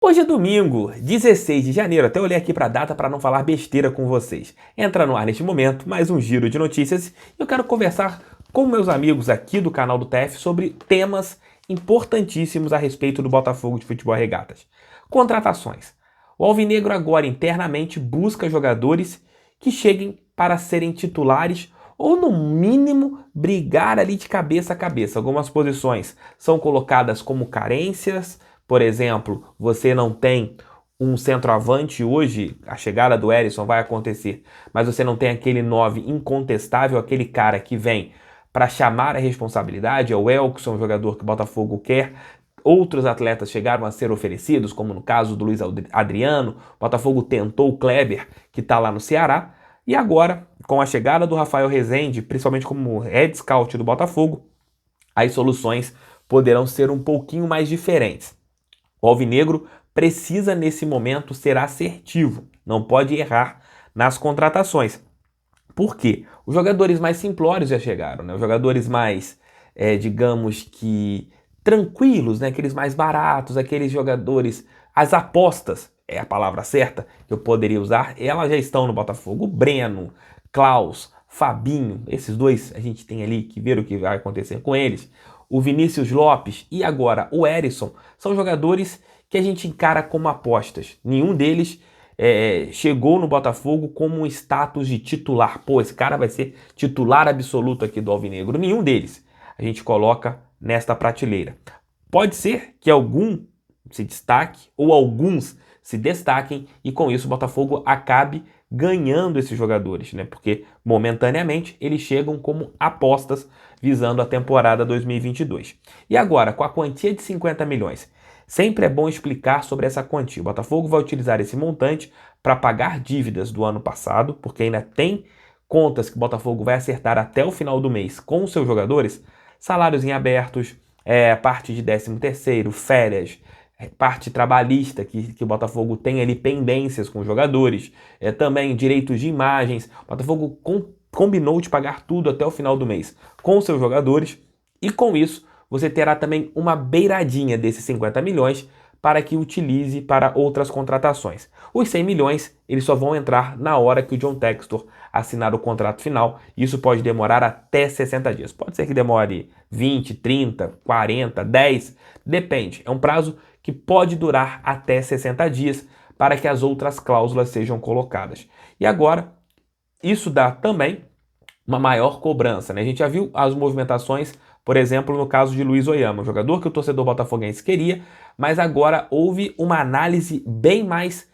Hoje é domingo, 16 de janeiro, até olhei aqui para a data para não falar besteira com vocês. Entra no ar neste momento mais um giro de notícias e eu quero conversar com meus amigos aqui do canal do TF sobre temas importantíssimos a respeito do Botafogo de Futebol Regatas. Contratações. O Alvinegro agora internamente busca jogadores que cheguem para serem titulares ou no mínimo brigar ali de cabeça a cabeça. Algumas posições são colocadas como carências. Por exemplo, você não tem um centroavante hoje, a chegada do Herisson vai acontecer, mas você não tem aquele 9 incontestável, aquele cara que vem para chamar a responsabilidade, é o Elkson, jogador que o Botafogo quer. Outros atletas chegaram a ser oferecidos, como no caso do Luiz Adriano. O Botafogo tentou o Kleber, que está lá no Ceará. E agora, com a chegada do Rafael Rezende, principalmente como head scout do Botafogo, as soluções poderão ser um pouquinho mais diferentes. O Alvinegro precisa, nesse momento, ser assertivo, não pode errar nas contratações. Por quê? Os jogadores mais simplórios já chegaram, né? Os jogadores mais, digamos que, tranquilos, né? Aqueles mais baratos, aqueles jogadores, as apostas, é a palavra certa que eu poderia usar, elas já estão no Botafogo. O Breno, Klaus, Fabinho, esses dois a gente tem ali que ver o que vai acontecer com eles. O Vinícius Lopes e agora o Herisson são jogadores que a gente encara como apostas. Nenhum deles chegou no Botafogo como um status de titular. Pô, esse cara vai ser titular absoluto aqui do Alvinegro. Nenhum deles a gente coloca nesta prateleira. Pode ser que algum se destaque ou alguns se destaquem e com isso o Botafogo acabe ganhando esses jogadores, né? Porque momentaneamente eles chegam como apostas visando a temporada 2022. E agora, com a quantia de 50 milhões, sempre é bom explicar sobre essa quantia. O Botafogo vai utilizar esse montante para pagar dívidas do ano passado, porque ainda tem contas que o Botafogo vai acertar até o final do mês com os seus jogadores, salários em abertos, parte de 13º, férias, parte trabalhista que o Botafogo tem ali pendências com os jogadores, também direitos de imagens. O Botafogo combinou de pagar tudo até o final do mês com os seus jogadores e com isso você terá também uma beiradinha desses 50 milhões para que utilize para outras contratações. Os 100 milhões eles só vão entrar na hora que o John Textor assinar o contrato final. Isso pode demorar até 60 dias. Pode ser que demore 20, 30, 40, 10, depende. É um prazo que pode durar até 60 dias para que as outras cláusulas sejam colocadas. E agora, isso dá também uma maior cobrança, né? A gente já viu as movimentações, por exemplo, no caso de Luiz Oyama, um jogador que o torcedor botafoguense queria, mas agora houve uma análise bem mais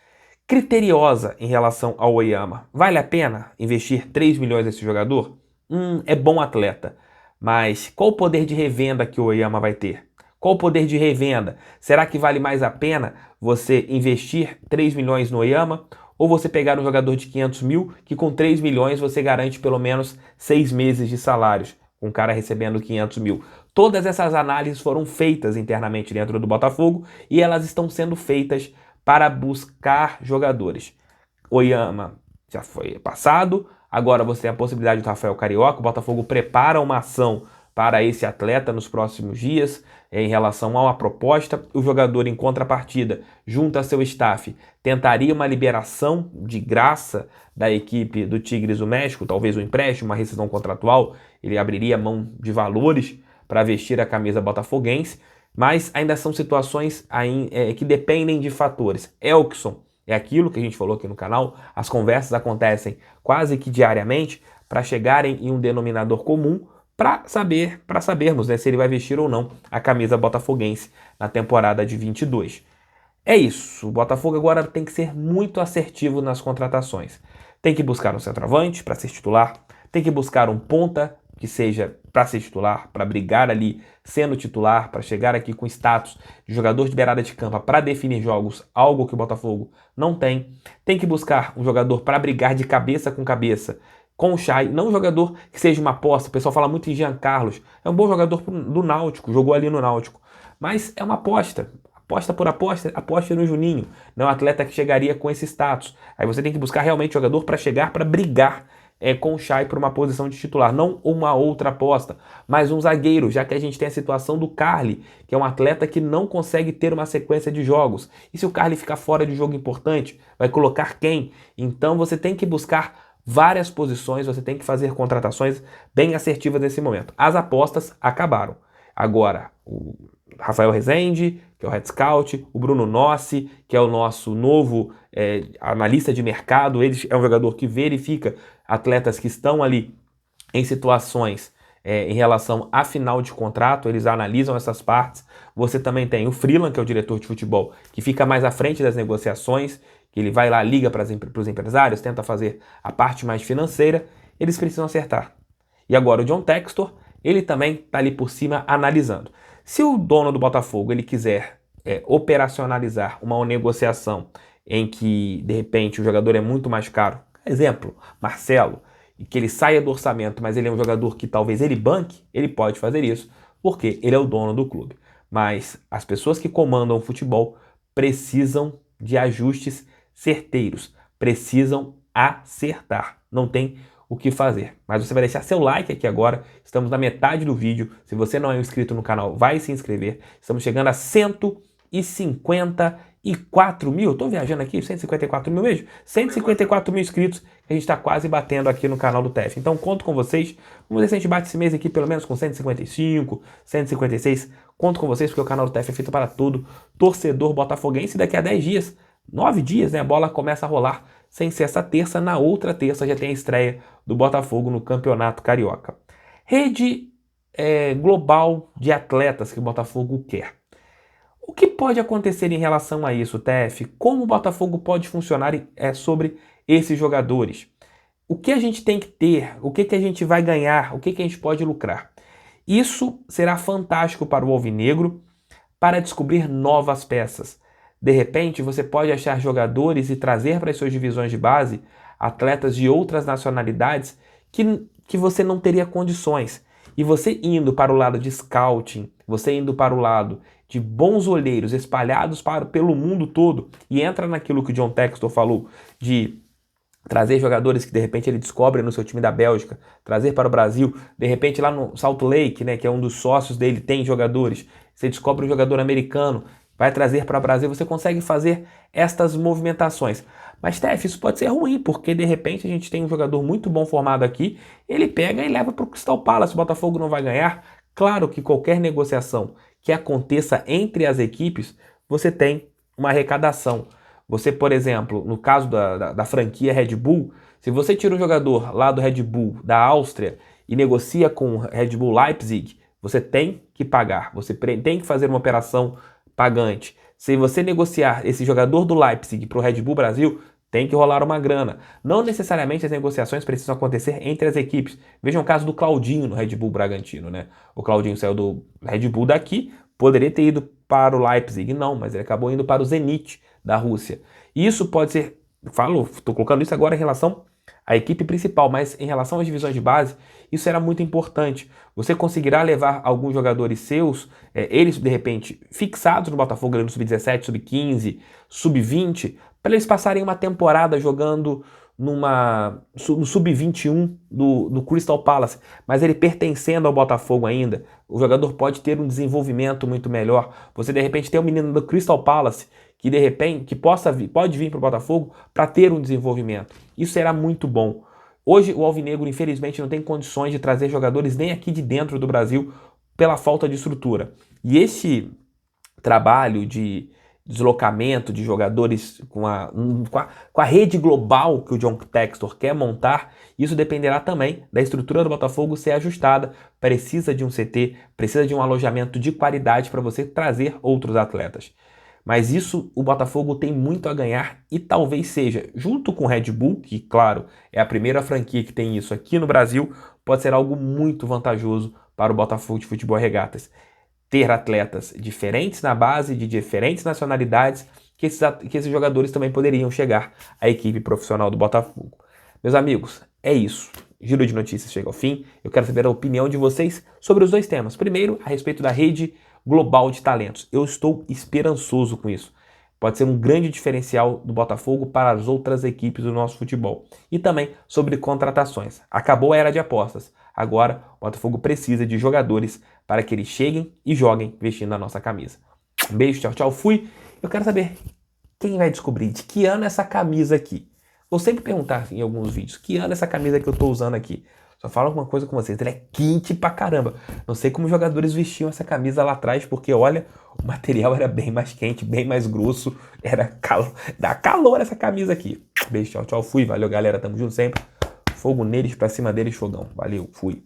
criteriosa em relação ao Oyama. Vale a pena investir 3 milhões nesse jogador? É bom atleta, mas qual o poder de revenda que o Oyama vai ter? Qual o poder de revenda? Será que vale mais a pena você investir 3 milhões no Oyama ou você pegar um jogador de 500 mil que com 3 milhões você garante pelo menos 6 meses de salários, com o cara recebendo 500 mil? Todas essas análises foram feitas internamente dentro do Botafogo e elas estão sendo feitas para buscar jogadores. Oyama já foi passado, agora você tem a possibilidade do Rafael Carioca. O Botafogo prepara uma ação para esse atleta nos próximos dias em relação a uma proposta. O jogador, em contrapartida, junto a seu staff, tentaria uma liberação de graça da equipe do Tigres do México, talvez um empréstimo, uma rescisão contratual. Ele abriria mão de valores para vestir a camisa botafoguense, mas ainda são situações que dependem de fatores. Elkson é aquilo que a gente falou aqui no canal, as conversas acontecem quase que diariamente para chegarem em um denominador comum para sabermos, né, se ele vai vestir ou não a camisa botafoguense na temporada de 22. É isso, o Botafogo agora tem que ser muito assertivo nas contratações. Tem que buscar um centroavante para ser titular, tem que buscar um ponta que seja para ser titular, para brigar ali sendo titular, para chegar aqui com status de jogador de beirada de campo para definir jogos, algo que o Botafogo não tem. Tem que buscar um jogador para brigar de cabeça com o Chay, não um jogador que seja uma aposta. O pessoal fala muito em Jean Carlos, é um bom jogador do Náutico, jogou ali no Náutico, mas é uma aposta. Aposta por aposta, aposta no Juninho. Não é um atleta que chegaria com esse status. Aí você tem que buscar realmente jogador para chegar, para brigar com o Chay para uma posição de titular, não uma outra aposta, mas um zagueiro, já que a gente tem a situação do Carly, que é um atleta que não consegue ter uma sequência de jogos. E se o Carly ficar fora de jogo importante, vai colocar quem? Então você tem que buscar várias posições, você tem que fazer contratações bem assertivas nesse momento. As apostas acabaram. Agora, o Rafael Rezende, que é o Head Scout, o Bruno Nossi, que é o nosso novo analista de mercado, ele é um jogador que verifica atletas que estão ali em situações em relação a final de contrato, eles analisam essas partes. Você também tem o Freeland, que é o diretor de futebol, que fica mais à frente das negociações, que ele vai lá, liga para os empresários, tenta fazer a parte mais financeira, eles precisam acertar. E agora o John Textor, ele também está ali por cima analisando. Se o dono do Botafogo ele quiser operacionalizar uma negociação em que, de repente, o jogador é muito mais caro, exemplo, Marcelo, e que ele saia do orçamento, mas ele é um jogador que talvez ele banque, ele pode fazer isso, porque ele é o dono do clube. Mas as pessoas que comandam o futebol precisam de ajustes certeiros, precisam acertar, não tem o que fazer. Mas você vai deixar seu like aqui agora, estamos na metade do vídeo, se você não é inscrito no canal, vai se inscrever, estamos chegando a 154 mil, eu tô viajando aqui, 154 mil mesmo? 154 mil inscritos que a gente está quase batendo aqui no canal do TEF. Então conto com vocês, vamos ver se a gente bate esse mês aqui pelo menos com 155, 156, conto com vocês porque o canal do TEF é feito para todo torcedor botafoguense e daqui a 10 dias, 9 dias, né, a bola começa a rolar sem ser essa terça, na outra terça já tem a estreia do Botafogo no Campeonato Carioca. Rede global de atletas que o Botafogo quer. O que pode acontecer em relação a isso, TF? Como o Botafogo pode funcionar sobre esses jogadores? O que a gente tem que ter? O que a gente vai ganhar? O que a gente pode lucrar? Isso será fantástico para o Alvinegro para descobrir novas peças. De repente, você pode achar jogadores e trazer para as suas divisões de base atletas de outras nacionalidades que você não teria condições. E você indo para o lado de scouting, você indo para o lado de bons olheiros espalhados pelo mundo todo, e entra naquilo que o John Textor falou, de trazer jogadores que de repente ele descobre no seu time da Bélgica, trazer para o Brasil, de repente lá no Salt Lake, né, que é um dos sócios dele, tem jogadores, você descobre um jogador americano, vai trazer para o Brasil, você consegue fazer estas movimentações. Mas, Tef, isso pode ser ruim, porque de repente a gente tem um jogador muito bom formado aqui, ele pega e leva para o Crystal Palace, o Botafogo não vai ganhar. Claro que qualquer negociação que aconteça entre as equipes, você tem uma arrecadação. Você, por exemplo, no caso da franquia Red Bull, se você tira um jogador lá do Red Bull, da Áustria, e negocia com o Red Bull Leipzig, você tem que pagar, você tem que fazer uma operação pagante. Se você negociar esse jogador do Leipzig para o Red Bull Brasil, tem que rolar uma grana. Não necessariamente as negociações precisam acontecer entre as equipes. Vejam o caso do Claudinho no Red Bull Bragantino, né? O Claudinho saiu do Red Bull daqui, poderia ter ido para o Leipzig, não, mas ele acabou indo para o Zenit da Rússia. Isso pode ser, estou colocando isso agora em relação à equipe principal, mas em relação às divisões de base, isso era muito importante. Você conseguirá levar alguns jogadores seus, eles de repente fixados no Botafogo no Sub-17, Sub-15, Sub-20, para eles passarem uma temporada jogando no Sub-21 do Crystal Palace, mas ele pertencendo ao Botafogo ainda, o jogador pode ter um desenvolvimento muito melhor. Você de repente tem um menino do Crystal Palace que de repente pode vir para o Botafogo para ter um desenvolvimento. Isso será muito bom. Hoje o Alvinegro infelizmente não tem condições de trazer jogadores nem aqui de dentro do Brasil pela falta de estrutura. E esse trabalho de deslocamento de jogadores com a rede global que o John Textor quer montar, isso dependerá também da estrutura do Botafogo ser ajustada. Precisa de um CT, precisa de um alojamento de qualidade para você trazer outros atletas. Mas isso o Botafogo tem muito a ganhar e talvez seja, junto com o Red Bull, que claro, é a primeira franquia que tem isso aqui no Brasil, pode ser algo muito vantajoso para o Botafogo de Futebol e Regatas. Ter atletas diferentes na base, de diferentes nacionalidades, que esses jogadores também poderiam chegar à equipe profissional do Botafogo. Meus amigos, é isso. Giro de notícias chega ao fim. Eu quero saber a opinião de vocês sobre os dois temas. Primeiro, a respeito da rede global de talentos. Eu estou esperançoso com isso. pode ser um grande diferencial do Botafogo para as outras equipes do nosso futebol. E também sobre contratações. Acabou a era de apostas. Agora, o Botafogo precisa de jogadores para que eles cheguem e joguem vestindo a nossa camisa. Um beijo, tchau, tchau, fui. Eu quero saber quem vai descobrir de que ano é essa camisa aqui. Vou sempre perguntar em alguns vídeos, que ano é essa camisa que eu tô usando aqui? Só falo alguma coisa com vocês, ela é quente pra caramba. Não sei como os jogadores vestiam essa camisa lá atrás, porque olha, o material era bem mais quente, bem mais grosso, dá calor essa camisa aqui. Beijo, tchau, tchau, fui, valeu galera, tamo junto sempre. Fogo neles, pra cima deles, fogão, valeu, fui.